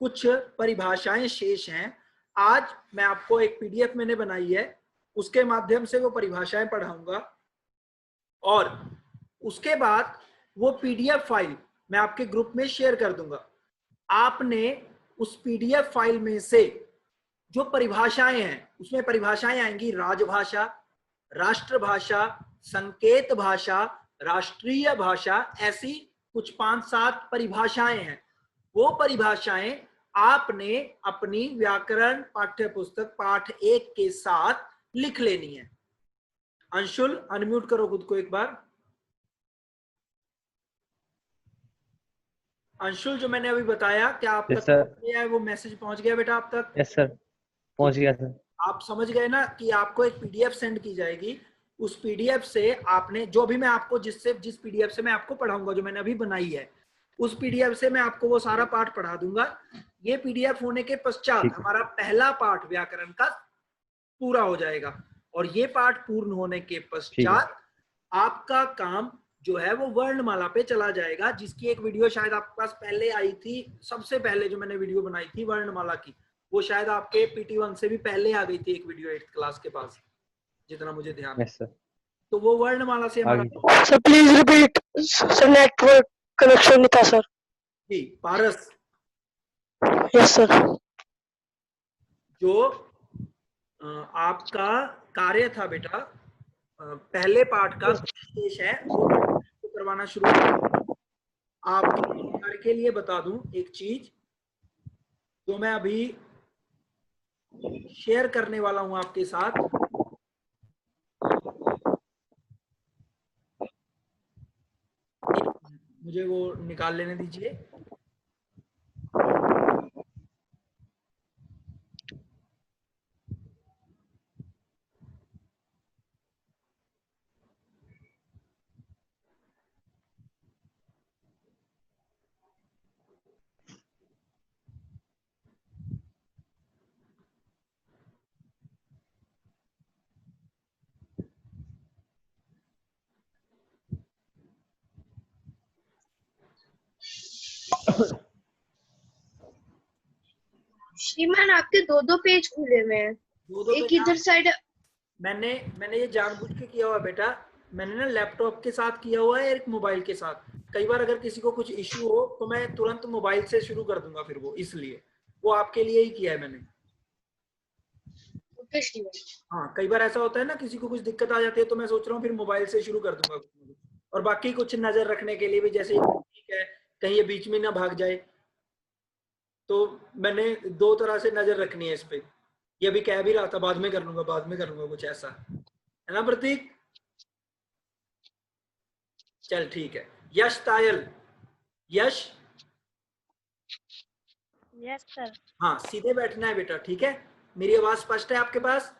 कुछ परिभाषाएं शेष हैं। आज मैं आपको एक पीडीएफ मैंने बनाई है, उसके माध्यम से वो परिभाषाएं पढ़ाऊंगा और उसके बाद वो पीडीएफ फाइल मैं आपके ग्रुप में शेयर कर दूंगा। आपने उस पीडीएफ फाइल में से जो परिभाषाएं हैं, उसमें परिभाषाएं आएंगी राजभाषा, राष्ट्रभाषा, संकेत भाषा, राष्ट्रीय भाषा, ऐसी कुछ 5-7 परिभाषाएं हैं। वो परिभाषाएं आपने अपनी व्याकरण पाठ्य पुस्तक पाठ 1 के साथ लिख लेनी है। अंशुल, अनम्यूट करो खुद को एक बार। अंशुल, जो मैंने अभी बताया, क्या आप तक पहुंच गया है? वो मैसेज पहुंच गया बेटा आप तक? यस सर, पहुंच गया सर। आप समझ गए ना कि आपको एक पीडीएफ सेंड की जाएगी। उस पीडीएफ से आपने जो भी मैं आपको जिस पीडीएफ से मैं आपको पढ़ाऊंगा, जो मैंने अभी बनाई है, उस पीडीएफ से मैं आपको वो सारा पाठ पढ़ा दूंगा। ये पीडीएफ होने के पश्चात हमारा पहला पाठ व्याकरण का पूरा हो जाएगा और ये पाठ पूर्ण होने के पश्चात आपका काम जो है वो वर्णमाला पे चला जाएगा, जिसकी एक वीडियो शायद आपके पास पहले आई थी। सबसे पहले जो मैंने वीडियो बनाई थी वर्णमाला की, वो शायद आपके PT1 से भी पहले आ गई थी एक वीडियो 8th क्लास के पास, जितना मुझे ध्यान है। तो वो वर्णमाला से हमारा। Sir please repeat sir, network connection नहीं था सर। जी पारस। Yes sir. जो आपका कार्य था बेटा, पहले पाठ का शेष है, वो करवाना शुरू करें। आपके कार्य के लिए बता दूं एक चीज जो मैं अभी शेयर करने वाला हूं आपके साथ। मुझे वो निकाल लेने दीजिए। श्रीमान, आपके दो पेज खुले हुए हैं। एक इधर साइड। मैंने ये जानबूझ के किया हुआ बेटा। मैंने ना लैपटॉप के साथ किया हुआ है, एक मोबाइल के साथ। कई बार अगर किसी को कुछ इश्यू हो तो मैं तुरंत मोबाइल से शुरू कर दूंगा, फिर वो इसलिए वो आपके लिए ही किया है मैंने। हाँ, कई बार ऐसा होता है ना, किसी को कुछ दिक्कत आ जाती है तो मैं सोच रहा हूँ फिर मोबाइल से शुरू कर दूंगा। और बाकी कुछ नजर रखने के लिए भी, जैसे ठीक है कहीं ये बीच में ना भाग जाए, तो मैंने 2 तरह से नजर रखनी है इस पे। ये भी कह भी रहा था बाद में कर लूंगा कुछ ऐसा, है ना प्रतीक? चल ठीक है। यश तायल, यश। Yes sir. हाँ, सीधे बैठना है बेटा, ठीक है? मेरी आवाज स्पष्ट है आपके पास?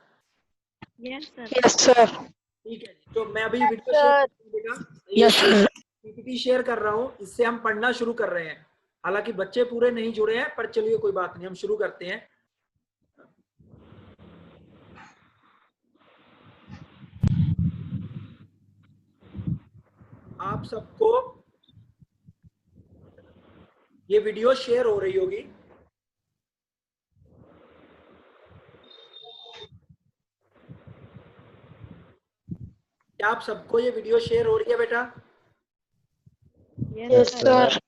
Yes sir. Yes sir. ठीक है, तो मैं अभी वीडियो शेयर बेटा, यस सर। PPT शेयर कर रहा हूँ, इससे हम पढ़ना शुरू कर रहे हैं। हालांकि बच्चे पूरे नहीं जुड़े हैं, पर चलिए कोई बात नहीं, हम शुरू करते हैं। आप सबको ये वीडियो शेयर हो रही होगी। क्या आप सबको ये वीडियो शेयर हो रही है बेटा? Yes sir.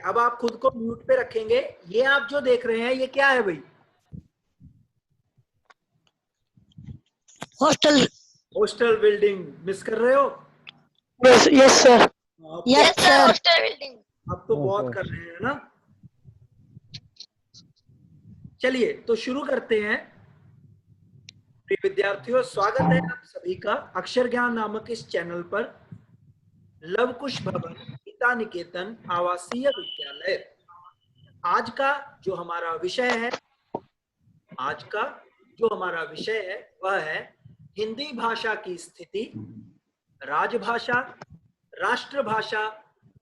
अब आप खुद को म्यूट पे रखेंगे। ये आप जो देख रहे हैं ये क्या है भाई? हॉस्टल बिल्डिंग मिस कर रहे हो? Yes sir. Yes sir, hostel building. अब तो बहुत कर रहे हैं ना। चलिए तो शुरू करते हैं। प्रिय विद्यार्थियों, स्वागत है आप सभी का अक्षर ज्ञान नामक इस चैनल पर। लवकुश भवन गीता निकेतन आवासीय विद्यालय। आज का जो हमारा विषय है वह है हिंदी भाषा की स्थिति, राजभाषा, राष्ट्रभाषा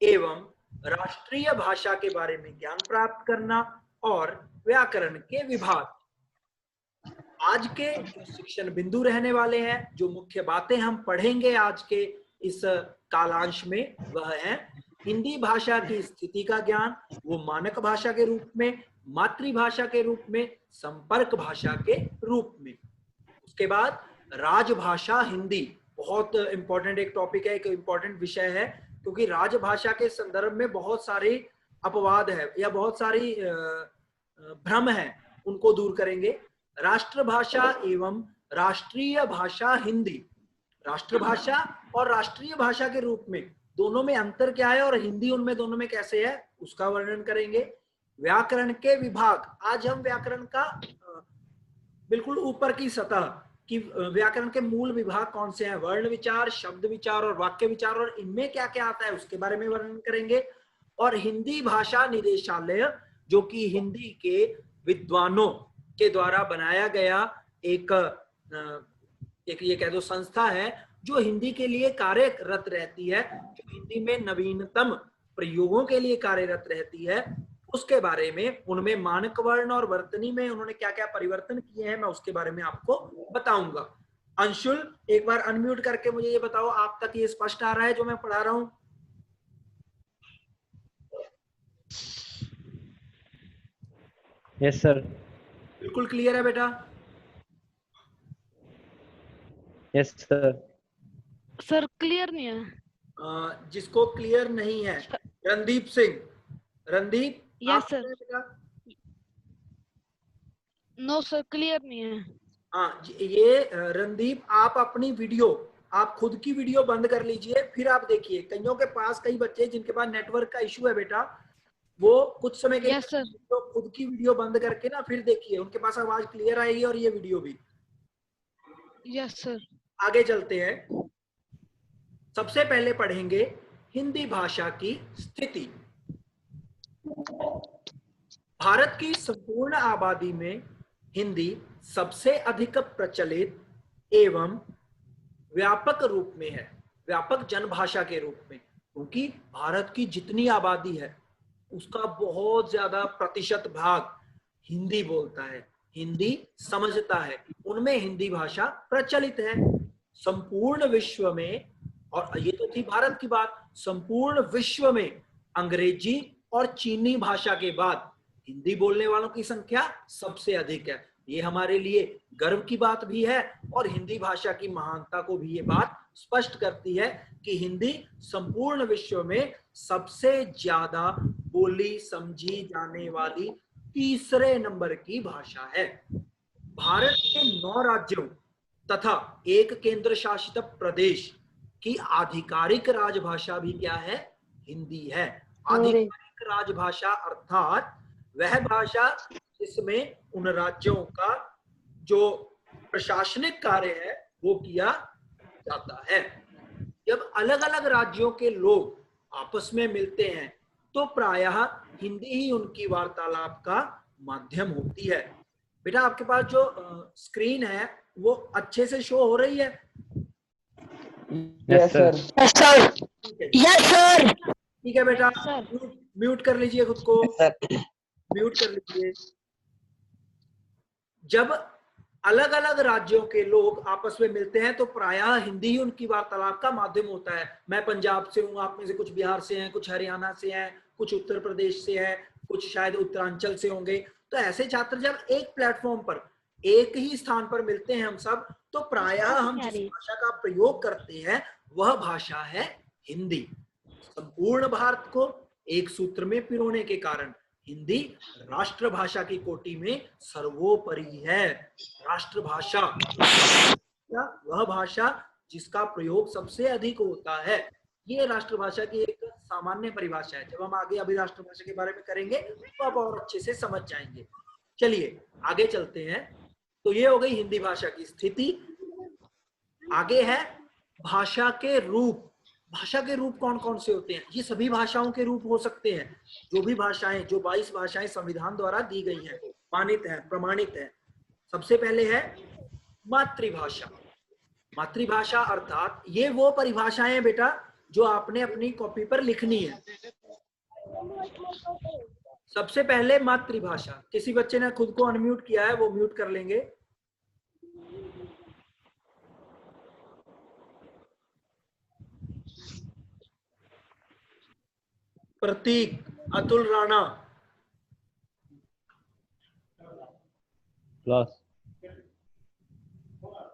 एवं राष्ट्रीय भाषा के बारे में ज्ञान प्राप्त करना और व्याकरण के विभाग। आज के जो शिक्षण बिंदु रहने वाले हैं, जो मुख्य बातें हम पढ़ेंगे आज के इस कालांश में, वह है हिंदी भाषा की स्थिति का ज्ञान, वो मानक भाषा के रूप में, मातृभाषा के रूप में, संपर्क भाषा के रूप में। उसके बाद राजभाषा हिंदी, बहुत इंपॉर्टेंट एक टॉपिक है, एक इंपॉर्टेंट विषय है, क्योंकि राजभाषा के संदर्भ में बहुत सारे अपवाद है या बहुत सारी भ्रम है, उनको दूर करेंगे। राष्ट्रभाषा एवं राष्ट्रीय भाषा हिंदी, राष्ट्रभाषा और राष्ट्रीय भाषा के रूप में दोनों में अंतर क्या है और हिंदी उनमें दोनों में कैसे है, उसका वर्णन करेंगे। व्याकरण के विभाग, आज हम व्याकरण का बिल्कुल ऊपर की सतह कि व्याकरण के मूल विभाग कौन से हैं, वर्ण विचार, शब्द विचार और वाक्य विचार, और इनमें क्या क्या आता है उसके बारे में वर्णन करेंगे। और हिंदी भाषा निदेशालय, जो कि हिंदी के विद्वानों के द्वारा बनाया गया एक ये कह दो संस्था है, जो हिंदी के लिए कार्यरत रहती है, जो हिंदी में नवीनतम प्रयोगों के लिए कार्यरत रहती है, उसके बारे में, उनमें मानक वर्ण और वर्तनी में उन्होंने क्या क्या परिवर्तन किए हैं, मैं उसके बारे में आपको बताऊंगा। अंशुल, एक बार अनम्यूट करके मुझे ये बताओ, आप तक ये स्पष्ट आ रहा है जो मैं पढ़ा रहा हूं? Yes sir. बिल्कुल क्लियर है बेटा? Yes sir. सर क्लियर नहीं है। जिसको क्लियर नहीं है, रणदीप सिंह, रणदीप यस आप सर। बेटा? नो सर, क्लियर नहीं है। हाँ, ये रणदीप, आप अपनी वीडियो, आप खुद की वीडियो बंद कर लीजिए, फिर आप देखिए। कईयों के पास, कई बच्चे जिनके पास नेटवर्क का इशू है बेटा, वो कुछ समय के यस सर। तो खुद की वीडियो बंद करके ना फिर देखिए, उनके पास आवाज क्लियर आएगी और ये वीडियो भी। Yes sir. आगे चलते हैं। सबसे पहले पढ़ेंगे हिंदी भाषा की स्थिति। भारत की संपूर्ण आबादी में हिंदी सबसे अधिक प्रचलित एवं व्यापक रूप में है, व्यापक जनभाषा के रूप में, क्योंकि भारत की जितनी आबादी है उसका बहुत ज्यादा प्रतिशत भाग हिंदी बोलता है, हिंदी समझता है, उनमें हिंदी भाषा प्रचलित है। संपूर्ण विश्व में, और ये तो थी भारत की बात, संपूर्ण विश्व में अंग्रेजी और चीनी भाषा के बाद हिंदी बोलने वालों की संख्या सबसे अधिक है। ये हमारे लिए गर्व की बात भी है और हिंदी भाषा की महानता को भी ये बात स्पष्ट करती है कि हिंदी संपूर्ण विश्व में सबसे ज्यादा बोली समझी जाने वाली तीसरे नंबर की भाषा है। भारत के 9 राज्यों तथा एक केंद्र शासित प्रदेश की आधिकारिक राजभाषा भी क्या है? हिंदी है। आधिकारिक राजभाषा अर्थात वह भाषा जिसमें उन राज्यों का जो प्रशासनिक कार्य है वो किया जाता है। जब अलग अलग राज्यों के लोग आपस में मिलते हैं तो प्रायः हिंदी ही उनकी वार्तालाप का माध्यम होती है। बेटा, आपके पास जो स्क्रीन है वो अच्छे से शो हो रही है? Yes sir. Yes sir. Yes sir. ठीक है बेटा, Yes, sir. म्यूट कर लीजिए खुद को, म्यूट कर लीजिए। जब अलग अलग राज्यों के लोग आपस में मिलते हैं तो प्रायः हिंदी ही उनकी वार्तालाप का माध्यम होता है। मैं पंजाब से हूँ, आप में से कुछ बिहार से हैं, कुछ हरियाणा से हैं, कुछ उत्तर प्रदेश से हैं, कुछ शायद उत्तरांचल से होंगे। तो ऐसे छात्र जब एक प्लेटफॉर्म पर, एक ही स्थान पर मिलते हैं हम सब, तो प्रायः हम जिस भाषा का प्रयोग करते हैं वह भाषा है हिंदी। संपूर्ण भारत को एक सूत्र में पिरोने के कारण हिंदी राष्ट्रभाषा की कोटि में सर्वोपरि है। राष्ट्रभाषा, वह भाषा जिसका प्रयोग सबसे अधिक होता है, ये राष्ट्रभाषा की एक सामान्य परिभाषा है। जब हम आगे अभी राष्ट्रभाषा के बारे में करेंगे तो आप और अच्छे से समझ जाएंगे। चलिए आगे चलते हैं। तो ये हो गई हिंदी भाषा की स्थिति। आगे है भाषा के रूप। भाषा के रूप कौन कौन से होते हैं? ये सभी भाषाओं के रूप हो सकते हैं, जो भी भाषाएं, जो 22 भाषाएं संविधान द्वारा दी गई हैं, मानित है, प्रमाणित है। सबसे पहले है मातृभाषा। मातृभाषा अर्थात ये वो परिभाषाएं बेटा जो आपने अपनी कॉपी पर लिखनी है। सबसे पहले मातृभाषा। किसी बच्चे ने खुद को अनम्यूट किया है, वो म्यूट कर लेंगे। प्रतीक, अतुल राणा, लॉस,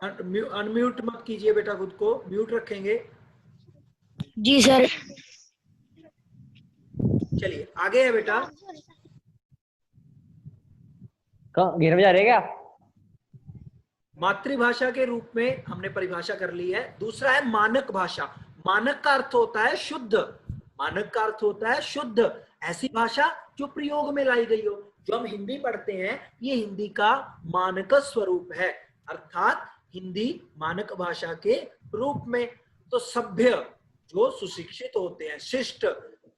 अनम्यूट मत कीजिए बेटा, खुद को म्यूट रखेंगे। जी सर। चलिए आगे है बेटा। कहाँ घेर में जा रहे हैं क्या? मातृभाषा के रूप में हमने परिभाषा कर ली है। दूसरा है मानक भाषा। मानक का अर्थ होता है शुद्ध, मानक का अर्थ होता है शुद्ध, ऐसी भाषा जो प्रयोग में लाई गई हो। जो हम हिंदी पढ़ते हैं ये हिंदी का मानक स्वरूप है, अर्थात हिंदी मानक भाषा के रूप में। तो सभ्य जो सुशिक्षित होते हैं, शिष्ट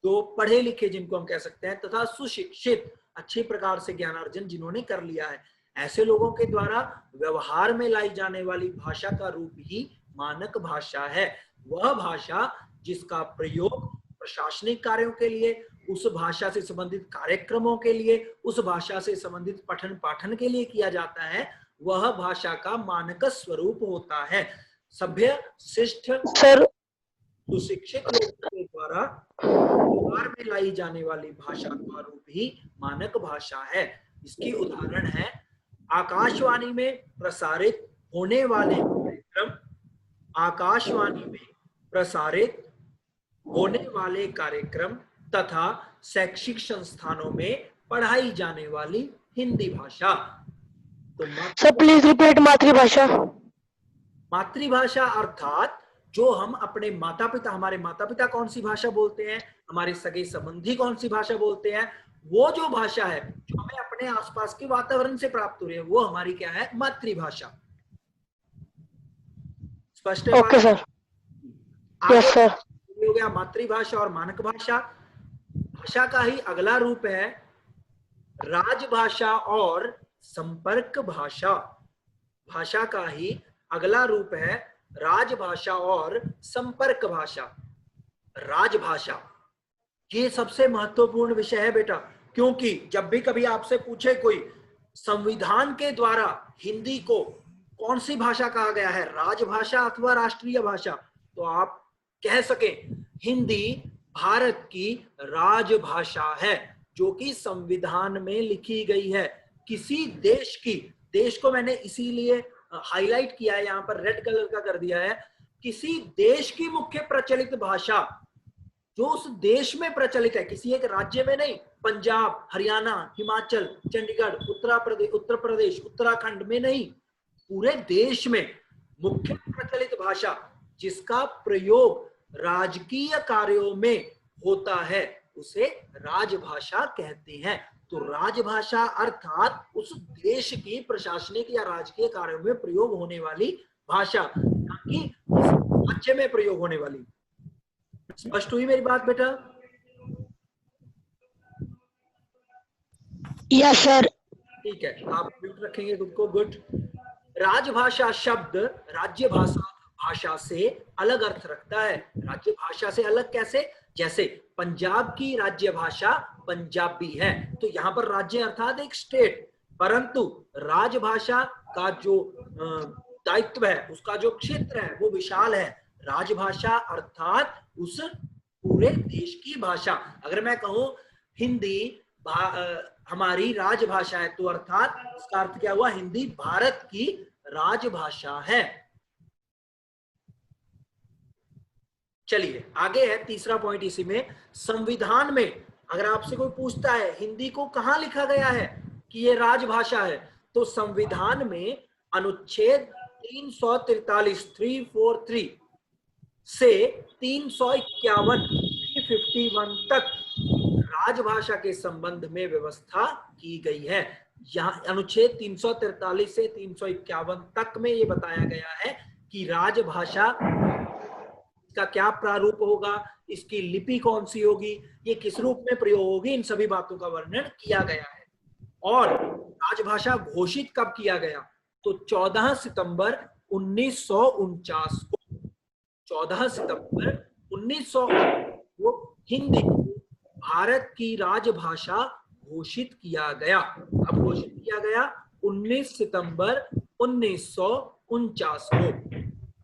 जो पढ़े लिखे जिनको हम कह सकते हैं, तथा सुशिक्षित अच्छी प्रकार से ज्ञान अर्जन जिन्होंने कर लिया है, ऐसे लोगों के द्वारा व्यवहार में लाई जाने वाली भाषा का रूप ही मानक भाषा है। वह भाषा जिसका प्रयोग प्रशासनिक कार्यों के लिए, उस भाषा से संबंधित कार्यक्रमों के लिए, उस भाषा से संबंधित पठन पाठन के लिए किया जाता है, वह भाषा का मानक स्वरूप होता है। सभ्य, शिष्ट, सर सुशिक्षित लोगों के द्वारा व्यवहार में लाई जाने वाली भाषा का रूप ही मानक भाषा है। इसकी उदाहरण है आकाशवाणी में प्रसारित होने वाले कार्यक्रम, आकाशवाणी में प्रसारित होने वाले कार्यक्रम तथा शैक्षिक संस्थानों में पढ़ाई जाने वाली हिंदी भाषा। तो सर प्लीज रिपीट मातृभाषा। मातृभाषा अर्थात जो हम अपने माता पिता, हमारे माता पिता कौन सी भाषा बोलते हैं, हमारे सगे संबंधी कौन सी भाषा बोलते हैं, वो जो भाषा है जो हमें अपने आसपास के वातावरण से प्राप्त हो रही है, वो हमारी क्या है, मातृभाषा। स्पष्ट है? Okay sir. Yes sir. हो गया मातृभाषा और मानक भाषा। भाषा का ही अगला रूप है राजभाषा और संपर्क भाषा। भाषा का ही अगला रूप है राजभाषा और संपर्क भाषा। राजभाषा ये सबसे महत्वपूर्ण विषय है बेटा, क्योंकि जब भी कभी आपसे पूछे कोई संविधान के द्वारा हिंदी को कौन सी भाषा कहा गया है, राजभाषा अथवा राष्ट्रीय भाषा, तो आप कह सके हिंदी भारत की राजभाषा है, जो कि संविधान में लिखी गई है। किसी देश की, देश को मैंने इसीलिए हाईलाइट किया है, यहाँ पर रेड कलर का कर दिया है, किसी देश की मुख्य प्रचलित भाषा जो उस देश में प्रचलित है, किसी एक राज्य में नहीं, पंजाब, हरियाणा, हिमाचल, चंडीगढ़, उत्तर प्रदेश, उत्तराखंड में नहीं, पूरे देश में मुख्य प्रचलित भाषा जिसका प्रयोग राजकीय कार्यों में होता है, उसे राजभाषा कहते हैं। तो राजभाषा अर्थात उस देश की प्रशासनिक या राजकीय कार्यों में प्रयोग होने वाली भाषा, ना कि उस राज्य में प्रयोग होने वाली। स्पष्ट हुई मेरी बात बेटा? Yes sir. ठीक है, आप म्यूट रखेंगे खुद को, गुड। राजभाषा शब्द राज्य भाषा से अलग अर्थ रखता है। राज्य भाषा से अलग कैसे? जैसे पंजाब की राज्य भाषा पंजाबी है, तो यहाँ पर राज्य अर्थात एक स्टेट, परंतु राजभाषा का जो दायित्व है, उसका जो क्षेत्र है वो विशाल है। राजभाषा अर्थात उस पूरे देश की भाषा। अगर मैं कहूं हिंदी हमारी राजभाषा है, तो अर्थात इसका अर्थ क्या हुआ, हिंदी भारत की राजभाषा है। चलिए आगे है तीसरा पॉइंट इसी में। संविधान में अगर आपसे कोई पूछता है हिंदी को कहां लिखा गया है कि ये राजभाषा है, तो संविधान में अनुच्छेद 343 से 351 तक राजभाषा के संबंध में व्यवस्था की गई है। यहाँ अनुच्छेद 343 से 351 तक में ये बताया गया है कि राजभाषा का क्या प्रारूप होगा, इसकी लिपि कौन सी होगी, ये किस रूप में प्रयोग होगी, इन सभी बातों का वर्णन किया गया है। और राजभाषा घोषित कब किया गया, तो 14 सितंबर 1949 को, 14 सितंबर 1949 को हिंदी को भारत की राजभाषा घोषित किया गया। अब घोषित किया गया 19 सितंबर 1949 को,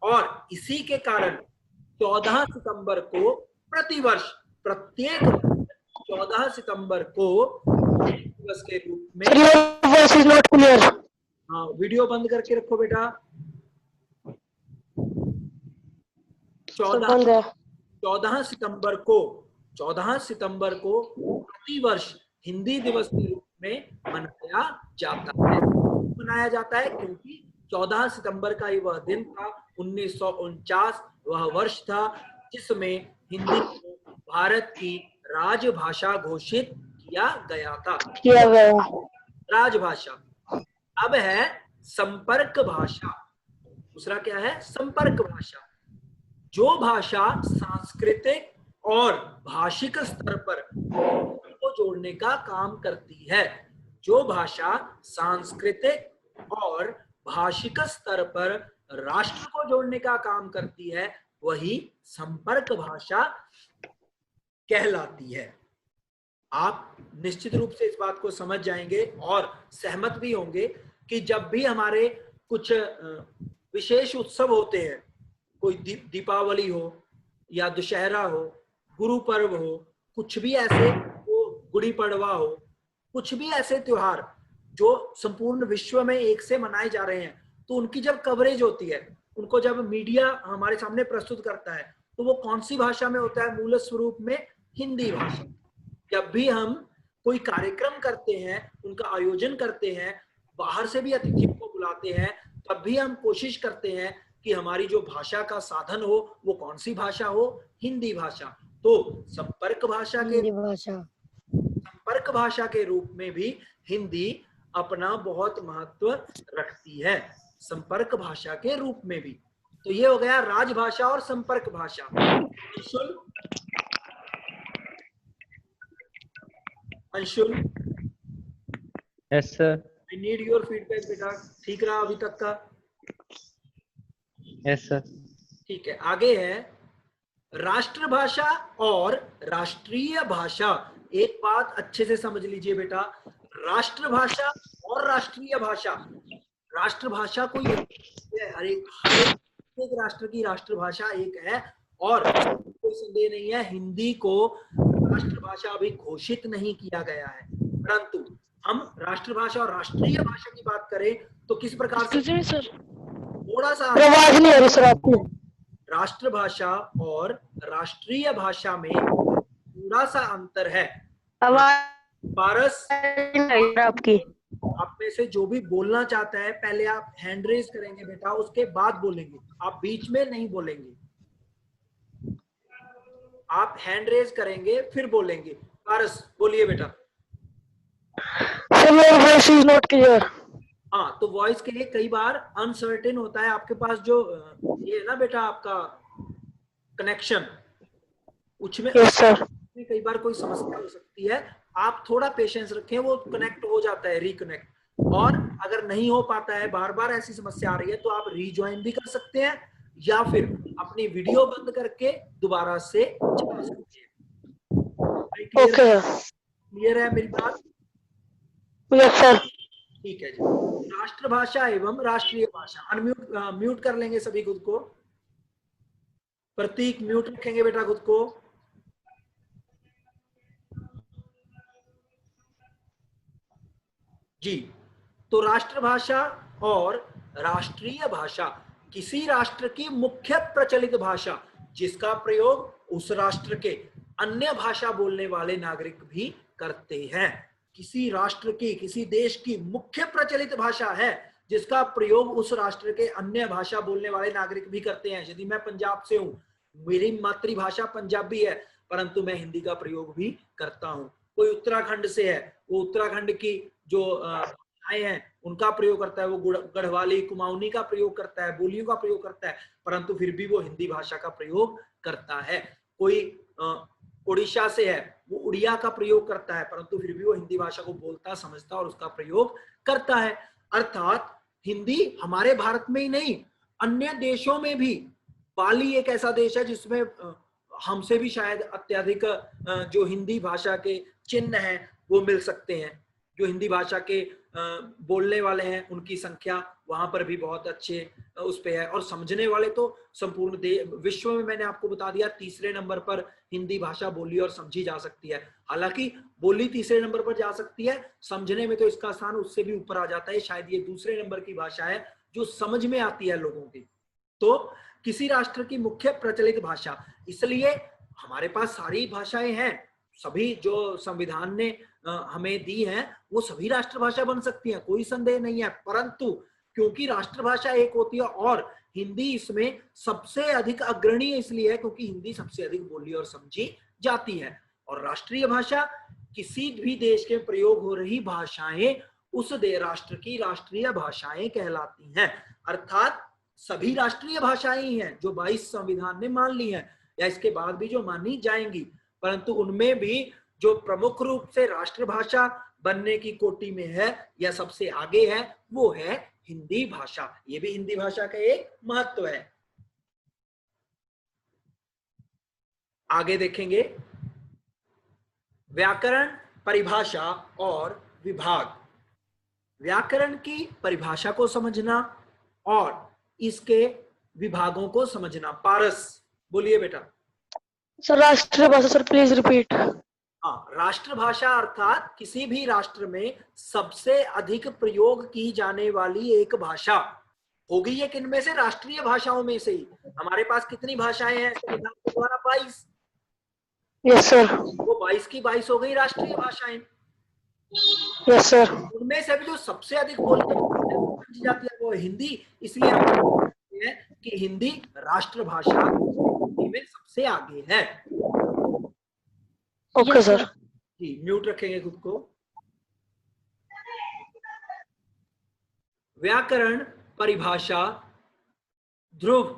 और इसी के कारण 14 सितंबर को प्रतिवर्ष प्रत्येक 14 सितंबर को दिवस के रूप में। Sir, your voice is not clear. हाँ, वीडियो बंद करके रखो बेटा। Sir, बंद है। 14 सितंबर को प्रतिवर्ष हिंदी दिवस के रूप में मनाया जाता है क्योंकि 14 सितंबर का ही वह दिन था, 1949 वह वर्ष था जिसमें हिंदी को भारत की राजभाषा घोषित किया गया था। राजभाषा। अब है संपर्क भाषा। दूसरा क्या है? संपर्क भाषा। जो भाषा सांस्कृतिक और भाषिक स्तर पर को जोड़ने का काम करती है। जो भाषा सांस्कृतिक और भाषिक स्तर पर राष्ट्र को जोड़ने का काम करती है वही संपर्क भाषा कहलाती है। आप निश्चित रूप से इस बात को समझ जाएंगे और सहमत भी होंगे कि जब भी हमारे कुछ विशेष उत्सव होते हैं, कोई दीपावली हो या दशहरा हो, गुरु पर्व हो, कुछ भी ऐसे, गुड़ी पड़वा हो, कुछ भी ऐसे त्योहार जो संपूर्ण विश्व में एक से मनाए जा रहे हैं, तो उनकी जब कवरेज होती है, उनको जब मीडिया हमारे सामने प्रस्तुत करता है, तो वो कौन सी भाषा में होता है? मूल स्वरूप में हिंदी भाषा। जब भी हम कोई कार्यक्रम करते हैं, उनका आयोजन करते हैं, बाहर से भी अतिथियों को बुलाते हैं, तब भी हम कोशिश करते हैं कि हमारी जो भाषा का साधन हो वो कौन सी भाषा हो? हिंदी भाषा। तो संपर्क भाषा के रूप में भी हिंदी अपना बहुत महत्व रखती है, संपर्क भाषा के रूप में भी। तो ये हो गया राजभाषा और संपर्क भाषा। Anshul, yes sir. I need your feedback बेटा। ठीक रहा अभी तक का? Yes sir. ठीक है, आगे है राष्ट्रभाषा और राष्ट्रीय भाषा। एक बात अच्छे से समझ लीजिए बेटा, राष्ट्रभाषा और राष्ट्रीय भाषा। राष्ट्रभाषा कोई हर एक राष्ट्र की राष्ट्रभाषा एक है और कोई संदेह नहीं है, हिंदी को राष्ट्रभाषा अभी घोषित नहीं किया गया है। परंतु हम राष्ट्रभाषा और राष्ट्रीय भाषा की बात करें तो किस प्रकार से? थोड़ा सा आवाज नहीं आ रही सर आपकी। राष्ट्रभाषा और राष्ट्रीय भाषा में थोड़ा सा अंतर है। आवाज पारस, आपकी। आप में से जो भी बोलना चाहता है, पहले आप हैंड रेज करेंगे बेटा, उसके बाद बोलेंगे। आप बीच में नहीं बोलेंगे, आप हैंड रेज करेंगे फिर बोलेंगे। पारस बोलिए बेटा। Sir, your voice is not clear. हाँ, तो वॉइस के लिए कई बार अनसर्टेन होता है आपके पास जो ये है ना बेटा आपका कनेक्शन, उसमें कई बार कोई समस्या हो सकती है। आप थोड़ा पेशेंस रखें, वो कनेक्ट हो जाता है, रिकनेक्ट। और अगर नहीं हो पाता है, बार बार ऐसी समस्या आ रही है, तो आप रीज्वाइन भी कर सकते हैं या फिर अपनी वीडियो बंद करके दोबारा से चला सकते हैं। क्लियर है मेरी बात? Yes sir. ठीक है जी। राष्ट्रभाषा एवं राष्ट्रीय भाषा। अनम्यूट म्यूट कर लेंगे सभी खुद को। प्रतीक म्यूट रखेंगे बेटा खुद को। जी, तो राष्ट्रभाषा और राष्ट्रीय भाषा किसी राष्ट्र की मुख्य प्रचलित भाषा जिसका प्रयोग उस राष्ट्र के अन्य भाषा बोलने वाले नागरिक भी करते हैं। किसी राष्ट्र की, किसी देश की मुख्य प्रचलित भाषा है जिसका प्रयोग उस राष्ट्र के अन्य भाषा बोलने वाले नागरिक भी करते हैं। यदि मैं पंजाब से हूँ, मेरी मातृभाषा पंजाबी है, परंतु मैं हिंदी का प्रयोग भी करता हूँ। कोई उत्तराखंड से है, वो उत्तराखंड की जो भाषाएं हैं उनका प्रयोग करता है, वो गढ़वाली कुमाऊनी का प्रयोग करता है, बोलियों का प्रयोग करता है, परंतु फिर भी वो हिंदी भाषा का प्रयोग करता है। कोई उड़ीसा से है, वो उड़िया का प्रयोग करता है, परंतु फिर भी वो हिंदी भाषा को बोलता, समझता और उसका प्रयोग करता है। अर्थात हिंदी हमारे भारत में ही नहीं, अन्य देशों में भी। बाली एक ऐसा देश है जिसमें हमसे भी शायद अत्यधिक जो हिंदी भाषा के चिन्ह हैं वो मिल सकते हैं। जो हिंदी भाषा के बोलने वाले हैं उनकी संख्या वहां पर भी बहुत अच्छे उस पे है, और समझने वाले तो संपूर्ण विश्व में मैंने आपको बता दिया तीसरे नंबर पर हिंदी भाषा बोली और समझी जा सकती है। हालांकि बोली तीसरे नंबर पर जा सकती है, समझने में तो इसका स्थान उससे भी ऊपर आ जाता है। शायद ये दूसरे नंबर की भाषा है जो समझ में आती है लोगों की। तो किसी राष्ट्र की मुख्य प्रचलित भाषा, इसलिए हमारे पास सारी भाषाएं हैं, सभी जो संविधान ने हमें दी हैं वो सभी राष्ट्रभाषा बन सकती हैं, कोई संदेह नहीं है। परंतु क्योंकि राष्ट्रभाषा एक होती है और हिंदी इसमें सबसे अधिक अग्रणी इसलिए है क्योंकि हिंदी सबसे अधिक बोली और समझी जाती है। और राष्ट्रीय भाषा किसी भी देश के प्रयोग हो रही भाषाएं उस राष्ट्र की राष्ट्रीय भाषाएं कहलाती हैं। अर्थात सभी राष्ट्रीय भाषाएं ही हैं जो 22 संविधान ने मान ली हैं या इसके बाद भी जो मानी जाएंगी, परंतु उनमें भी जो प्रमुख रूप से राष्ट्रभाषा बनने की कोटि में है या सबसे आगे है वो है हिंदी भाषा। ये भी हिंदी भाषा का एक महत्व है। आगे देखेंगे व्याकरण, परिभाषा और विभाग। व्याकरण की परिभाषा को समझना और इसके विभागों को समझना। पारस बोलिए बेटा। सर राष्ट्रभाषा, सर प्लीज रिपीट। हाँ, राष्ट्रभाषा अर्थात किसी भी राष्ट्र में सबसे अधिक प्रयोग की जाने वाली एक भाषा होगी। ये किनमें से? राष्ट्रीय भाषाओं में से ही। हमारे पास कितनी भाषाएं हैं संविधान के द्वारा? 22। Yes sir. वो 22 की 22 हो गई राष्ट्रीय भाषाएं। Yes sir. उनमें से भी जो सबसे अधिक बोली जाती है वो हिंदी, इसलिए हम कहते हैं कि हिंदी राष्ट्रभाषा में सबसे आगे है। Okay sir. जी, म्यूट रखेंगे खुद को। व्याकरण, परिभाषा, ध्रुव,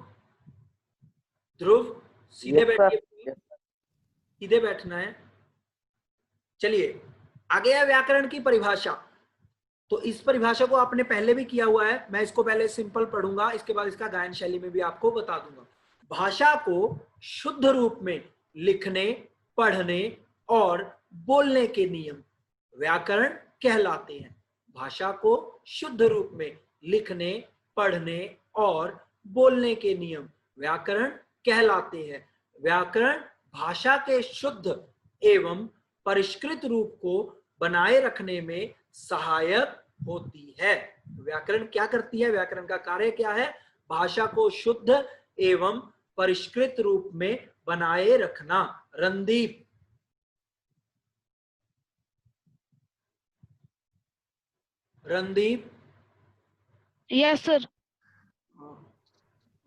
ध्रुव सीधे बैठिए, सीधे बैठना है। चलिए आगे है व्याकरण की परिभाषा। तो इस परिभाषा को आपने पहले भी किया हुआ है, मैं इसको पहले सिंपल पढ़ूंगा, इसके बाद इसका गायन शैली में भी आपको बता दूंगा। भाषा को शुद्ध रूप में लिखने, पढ़ने और बोलने के नियम व्याकरण कहलाते हैं। भाषा को शुद्ध रूप में लिखने, पढ़ने और बोलने के नियम व्याकरण कहलाते हैं। व्याकरण भाषा के शुद्ध एवं परिष्कृत रूप को बनाए रखने में सहायक होती है। व्याकरण क्या करती है? व्याकरण का कार्य क्या है? भाषा को शुद्ध एवं परिष्कृत रूप में बनाए रखना। रणदीप। रणदीप। Yes sir.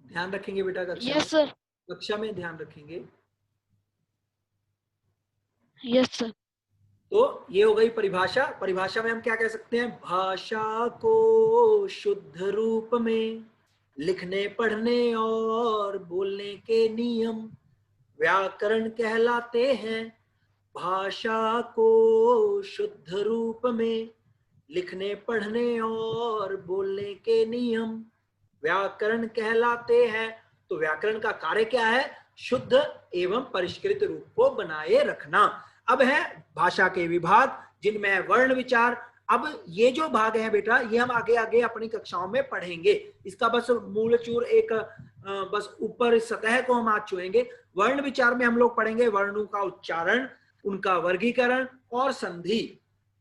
ध्यान रखेंगे बेटा कक्षा यस सर। कक्षा में ध्यान रखेंगे। Yes sir. तो ये हो गई परिभाषा। परिभाषा में हम क्या कह सकते हैं? भाषा को शुद्ध रूप में लिखने, पढ़ने और बोलने के नियम व्याकरण कहलाते हैं। भाषा को शुद्ध रूप में लिखने, पढ़ने और बोलने के नियम व्याकरण कहलाते हैं। तो व्याकरण का कार्य क्या है? शुद्ध एवं परिष्कृत रूप को बनाए रखना। अब है भाषा के विभाग जिनमें वर्ण विचार। अब ये जो भाग है बेटा ये हम आगे आगे अपनी कक्षाओं में पढ़ेंगे। इसका बस मूल चूर एक बस ऊपर सतह को हम आज छुएंगे। वर्ण विचार में हम लोग पढ़ेंगे वर्णों का उच्चारण, उनका वर्गीकरण और संधि।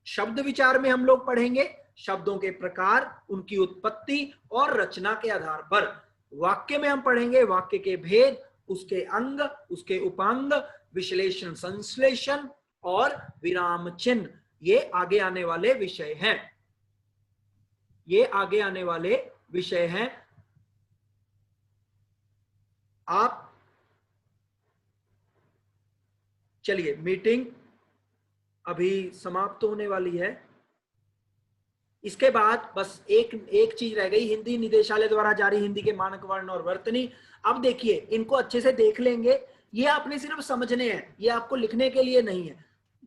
शब्द विचार में हम लोग पढ़ेंगे शब्दों के प्रकार, उनकी उत्पत्ति और रचना के आधार पर। वाक्य में हम पढ़ेंगे वाक्य के भेद, उसके अंग, उसके उपांग, विश्लेषण, संश्लेषण और विराम चिन्ह। ये आगे आने वाले विषय हैं। ये आगे आने वाले विषय हैं। आप चलिए मीटिंग अभी समाप्त होने वाली है। इसके बाद बस एक चीज रह गई, हिंदी निदेशालय द्वारा जारी हिंदी के मानक वर्ण और वर्तनी। अब देखिए इनको अच्छे से देख लेंगे। ये आपने सिर्फ समझने हैं, ये आपको लिखने के लिए नहीं है,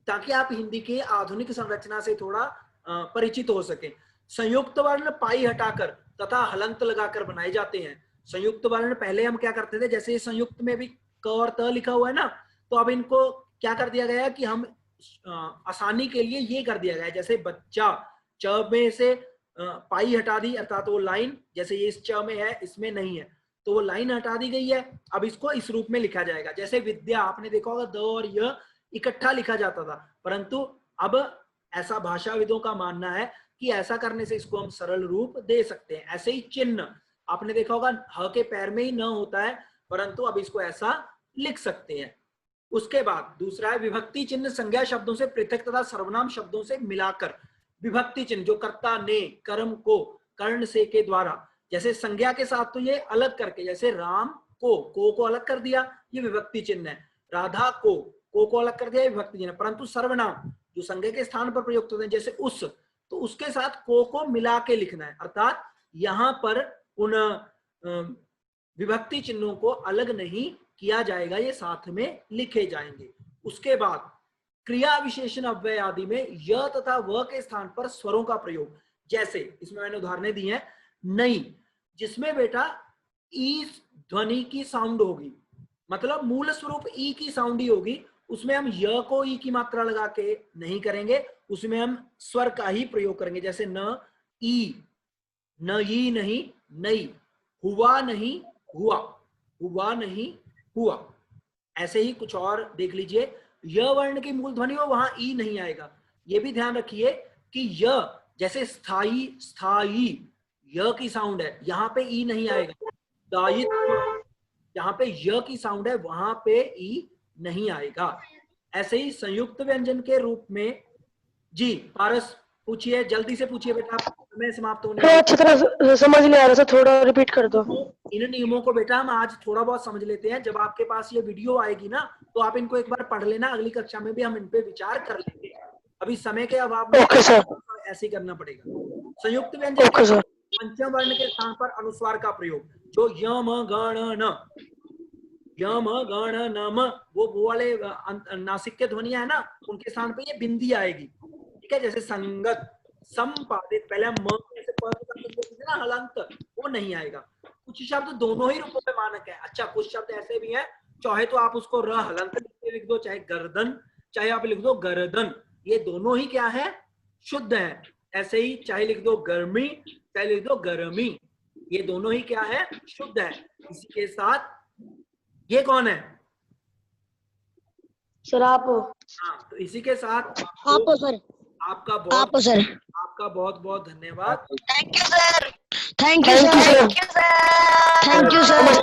ताकि आप हिंदी की आधुनिक संरचना से थोड़ा परिचित हो सके। संयुक्त वर्ण पाई हटाकर तथा हलंत लगाकर बनाए जाते हैं। संयुक्त वर्ण पहले हम क्या करते थे, जैसे संयुक्त में भी क और त लिखा हुआ है ना, तो अब इनको क्या कर दिया गया कि हम आसानी के लिए ये कर दिया गया है, जैसे बच्चा, च में से पाई हटा दी, अर्थात वो लाइन, जैसे ये इस च में है, इसमें नहीं है, तो वो लाइन हटा दी गई है। अब इसको इस रूप में लिखा जाएगा। जैसे विद्या, आपने देखा होगा द और य इकट्ठा लिखा जाता था, परंतु अब ऐसा भाषाविदों का मानना है कि ऐसा करने से इसको हम सरल रूप दे सकते हैं। ऐसे ही चिन्ह, आपने देखा होगा ह के पैर में ही न होता है, परंतु अब इसको ऐसा लिख सकते हैं। उसके बाद दूसरा है विभक्ति चिन्ह, संज्ञा शब्दों से पृथक तथा सर्वनाम शब्दों से मिलाकर विभक्ति चिन्ह, जो कर्ता ने कर्म को कर्ण से के द्वारा, जैसे संज्ञा के साथ तो ये अलग करके, जैसे राम को अलग कर दिया, ये विभक्ति चिन्ह है। राधा को अलग कर दिया, ये विभक्ति चिन्ह है। परंतु सर्वनाम जो संज्ञा के स्थान पर प्रयुक्त होते हैं, जैसे उस, तो उसके साथ को मिला के लिखना है, अर्थात यहां पर उन विभक्ति चिन्हों को अलग नहीं किया जाएगा, ये साथ में लिखे जाएंगे। उसके बाद क्रिया विशेषण अव्यय आदि में य तथा व के स्थान पर स्वरों का प्रयोग, जैसे इसमें मैंने उदाहरणें दी हैं। नहीं, जिसमें बेटा ई ध्वनि की साउंड होगी, मतलब मूल स्वरूप ई की साउंड ही होगी, उसमें हम य को ई की मात्रा लगा के नहीं करेंगे, उसमें हम स्वर का ही प्रयोग करेंगे। जैसे न ई, न ई नहीं, नहीं, हुआ नहीं, हुआ, हुआ नहीं, हुआ। ऐसे ही कुछ और देख लीजिए, य वर्ण की मूल ध्वनि हो, वहां ई नहीं आएगा। ये भी ध्यान रखिए कि य, जैसे स्थाई, स्थाई, य की साउंड है, यहाँ पे ई नहीं आएगा। दायित्व, जहां पे य की साउंड है, वहां पे ई नहीं आएगा। ऐसे ही संयुक्त व्यंजन के रूप में, जी पारस पूछिए, जल्दी से पूछिए बेटा, मैं समाप्त होने वाला। अच्छी तरह समझ नहीं आ रहा था, थोड़ा रिपीट कर दो। इन नियमों को बेटा हम आज थोड़ा बहुत समझ लेते हैं। जब आपके पास ये वीडियो आएगी ना, तो आप इनको एक बार पढ़ लेना, अगली कक्षा में भी हम इन पे विचार कर लेंगे। अभी समय के अभाव में ऐसे ही करना पड़ेगा। संयुक्त व्यंजन के पंचम वर्ण के स्थान पर अनुस्वार का प्रयोग, जो यम गण न, यम गण नम, वो वाले नासिक के ध्वनिया है ना, उनके स्थान पे ये बिंदी आएगी। ठीक है, जैसे संगत, संपादित, पहले हम ऐसे ना हलंत, वो नहीं आएगा। कुछ शब्द दोनों ही रूपों में मानक है। अच्छा, कुछ शब्द ऐसे भी हैं, चाहे तो आप उसको र हलंत लिख दो, चाहे गर्दन, चाहे आप लिख दो गर्दन, ये दोनों ही क्या है, शुद्ध है। ऐसे ही चाहे लिख दो गर्मी, चाहे लिख दो गर्मी, ये दोनों ही क्या है, शुद्ध है। इसी के साथ ये कौन है सर? आप। हाँ, तो इसी के साथ आप सर, आपका बहुत बहुत धन्यवाद। Thank you sir, thank you sir, thank you sir.